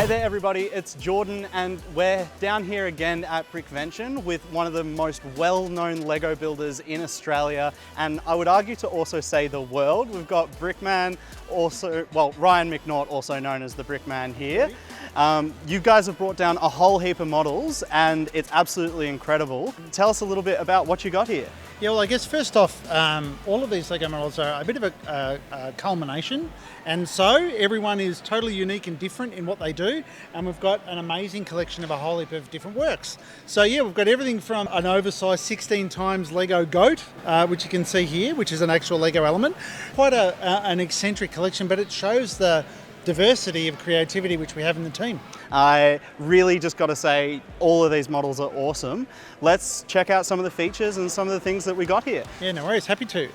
Hey there everybody, it's Jordan and we're down here again at Brickvention with one of the most well-known Lego builders in Australia, and I would argue to also say the world. We've got Brickman, Ryan McNaught, also known as the Brickman here. You guys have brought down a whole heap of models and it's absolutely incredible. Tell us a little bit about what you got here. Yeah, well, I guess first off, all of these Lego models are a bit of a culmination, and so everyone is totally unique and different in what they do, and we've got an amazing collection of a whole heap of different works. So yeah, we've got everything from an oversized 16 times Lego goat, which you can see here, which is an actual Lego element. Quite an eccentric collection, but it shows the diversity of creativity which we have in the team. I really just got to say all of these models are awesome. Let's check out some of the features and some of the things that we got here. Yeah, no worries, happy to.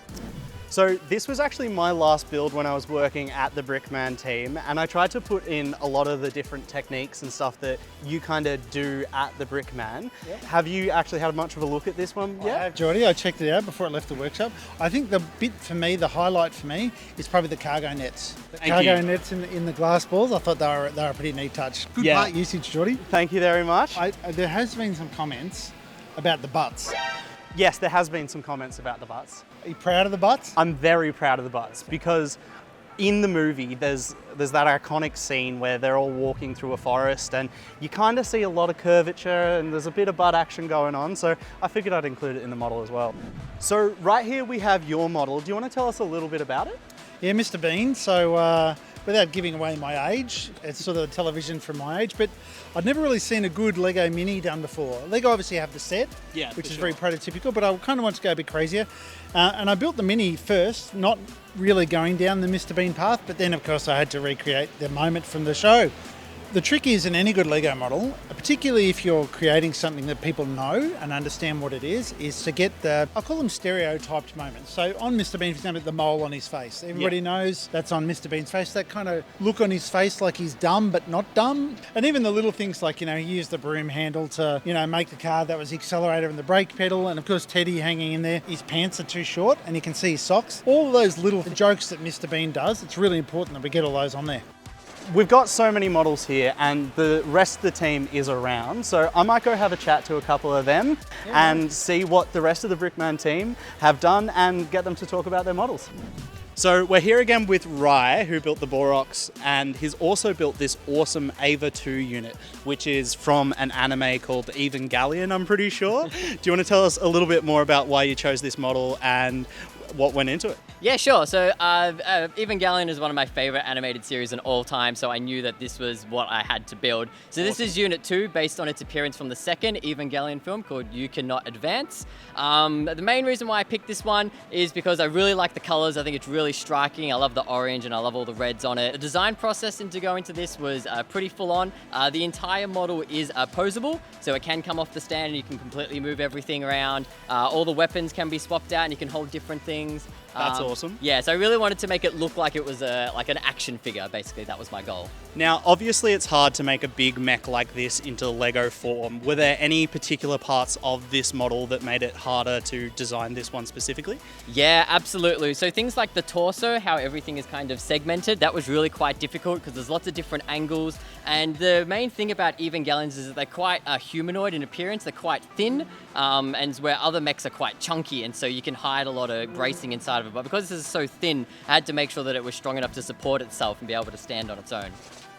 So this was actually my last build when I was working at the Brickman team, and I tried to put in a lot of the different techniques and stuff that you kind of do at the Brickman. Yep. Have you actually had much of a look at this one yet? I have, Jordy. I checked it out before it left the workshop. I think the bit for me, the highlight for me, is probably the cargo nets. Cargo nets in the glass balls. I thought they were a pretty neat touch. Good part usage, Jordy. Thank you very much. There has been some comments about the butts. Yes, there has been some comments about the butts. Are you proud of the butts? I'm very proud of the butts because in the movie there's that iconic scene where they're all walking through a forest and you kind of see a lot of curvature and there's a bit of butt action going on, so I figured I'd include it in the model as well. So right here we have your model. Do you want to tell us a little bit about it? Yeah, Mr. Bean. So without giving away my age, it's sort of television from my age, but I'd never really seen a good Lego Mini done before. Lego obviously have the set, which is very prototypical, but I kind of want to go a bit crazier. And I built the Mini first, not really going down the Mr. Bean path, but then of course I had to recreate the moment from the show. The trick is in any good Lego model, particularly if you're creating something that people know and understand what it is to get I'll call them stereotyped moments. So on Mr. Bean, for example, the mole on his face. Everybody knows that's on Mr. Bean's face, that kind of look on his face like he's dumb but not dumb. And even the little things like, he used the broom handle to, make the car. That was the accelerator and the brake pedal. And of course, Teddy hanging in there. His pants are too short and you can see his socks. All of those little jokes that Mr. Bean does, it's really important that we get all those on there. We've got so many models here and the rest of the team is around, so I might go have a chat to a couple of them and see what the rest of the Brickman team have done and get them to talk about their models. So we're here again with Rye, who built the Borox, and he's also built this awesome Ava 2 unit, which is from an anime called Evangelion, I'm pretty sure. Do you want to tell us a little bit more about why you chose this model and what went into it? Yeah, sure. So Evangelion is one of my favorite animated series in all time, so I knew that this was what I had to build. So this is Unit 2, based on its appearance from the second Evangelion film called You Cannot Advance. The main reason why I picked this one is because I really like the colors. I think it's really striking. I love the orange and I love all the reds on it. The design process into going to this was pretty full on. The entire model is posable, so it can come off the stand and you can completely move everything around. All the weapons can be swapped out and you can hold different things. That's awesome. Yeah, so I really wanted to make it look like it was like an action figure, basically. That was my goal. Now, obviously it's hard to make a big mech like this into Lego form. Were there any particular parts of this model that made it harder to design this one specifically? Yeah, absolutely. So things like the torso, how everything is kind of segmented, that was really quite difficult because there's lots of different angles. And the main thing about Evangelions is that they're quite humanoid in appearance. They're quite thin, and where other mechs are quite chunky, and so you can hide a lot of bracing inside of it. But because this is so thin, I had to make sure that it was strong enough to support itself and be able to stand on its own.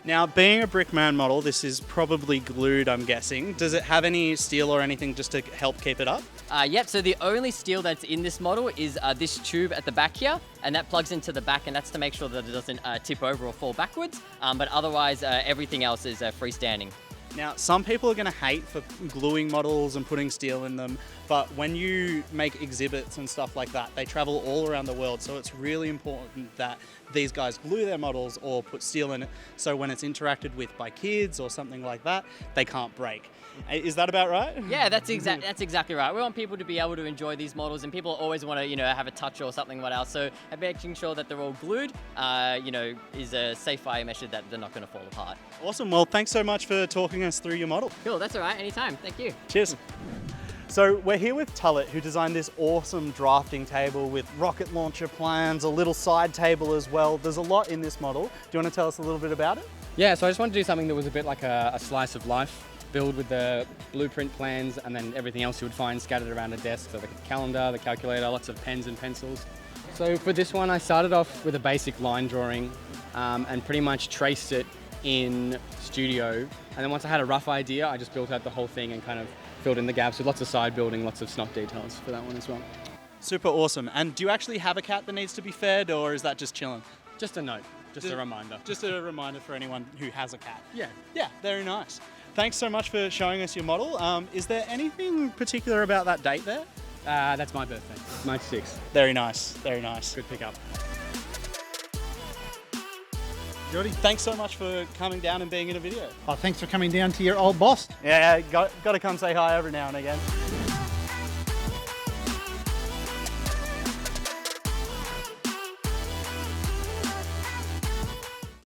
Now, being a Brickman model, this is probably glued, I'm guessing. Does it have any steel or anything just to help keep it up? Yep, so the only steel that's in this model is this tube at the back here, and that plugs into the back, and that's to make sure that it doesn't tip over or fall backwards. But otherwise, everything else is freestanding. Now, some people are going to hate for gluing models and putting steel in them, but when you make exhibits and stuff like that, they travel all around the world, so it's really important that these guys glue their models or put steel in it, so when it's interacted with by kids or something like that, they can't break. Is that about right? Yeah, that's exactly right. We want people to be able to enjoy these models, and people always want to, have a touch or something like else. So making sure that they're all glued, is a safe measure that they're not going to fall apart. Awesome. Well, thanks so much for talking us through your model. Cool. That's all right. Anytime. Thank you. Cheers. So we're here with Tullet, who designed this awesome drafting table with rocket launcher plans, a little side table as well. There's a lot in this model. Do you want to tell us a little bit about it? Yeah, so I just wanted to do something that was a bit like a slice of life build with the blueprint plans and then everything else you would find scattered around a desk. So the calendar, the calculator, lots of pens and pencils. So for this one, I started off with a basic line drawing and pretty much traced it in Studio. And then once I had a rough idea, I just built out the whole thing and kind of filled in the gaps with lots of side building, lots of snot details for that one as well. Super awesome. And do you actually have a cat that needs to be fed, or is that just chilling? Just a note, just a reminder. Just a reminder for anyone who has a cat. Yeah. Yeah, very nice. Thanks so much for showing us your model. Is there anything particular about that date there? That's my birthday, March 6th. Very nice, very nice. Good pickup. Jordy? Thanks so much for coming down and being in a video. Oh, thanks for coming down to your old boss. Yeah, got to come say hi every now and again.